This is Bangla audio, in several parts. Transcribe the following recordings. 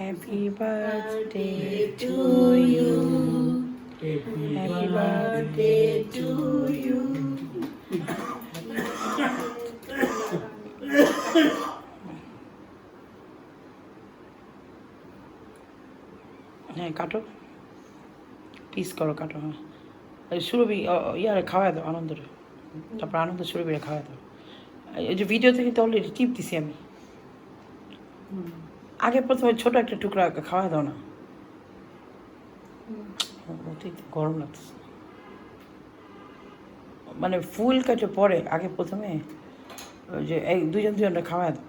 Happy birthday to you. Happy birthday to you. হ্যাঁ কাটো, পিস করো, কাটো। হ্যাঁ সুরভি ইয়ারে খাওয়াই দাও আনন্দরে, তারপর আনন্দ সুরভিরে খাওয়াই দাও। এই যে ভিডিওতে কিন্তু অলরেডি টিপ দিছি আমি। আগে প্রথমে ছোট একটা টুকরা খাওয়াই দাও না, অতিরিক্ত গরম লাগতেছে। মানে ফুল কাটে পরে, আগে প্রথমে ওই যে এই দুজনটা খাওয়াই দাও।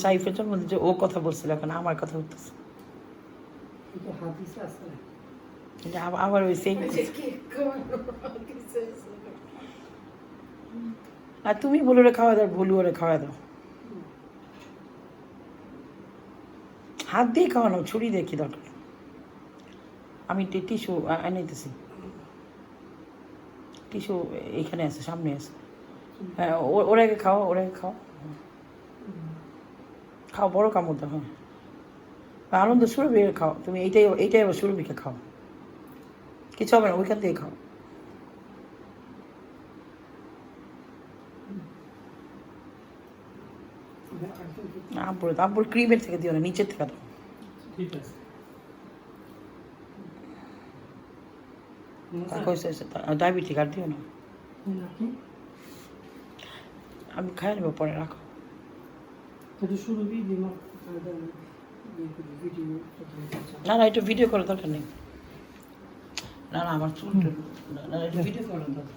সাইফের জন্মদিন যে ও কথা বলছিল, এখন আমার কথা বলতেছে। আবার ওই সেম। আর তুমি বলো ওরে খাওয়া দাও, ভুলু ওরে খাওয়া দাও। হাত দিয়ে খাওয়ানো, ছুরি দিয়ে কি দরকার। আমি টিস্যু আনাইতেছি, টিস্যু এখানে আছে, সামনে আছে। হ্যাঁ ওরা আগে খাও, ওরা আগে খাও, খাও বড় কামড় দাও। হ্যাঁ আনন্দ সুরভি খাও, তুমি এইটাই আবার সুরভিকে খাও, কিছু হবে না, ওইখান থেকে খাও। আব্বুর ক্রিমের থেকে দিও না, নিচের থেকে দাও। ঠিক আছে। ডায়াবেটিক আর দিও না, আমি খাই নেবো পরে, রাখো। না না এটা ভিডিও করার দরকার নেই। না না আমার চুল, না এটা ভিডিও করার দরকার।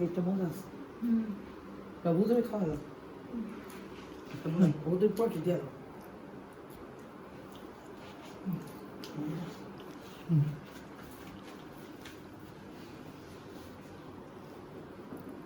দেখতে মজা আছে, ওদের খাওয়া দাও, ওদের পর দিয়ে দাও।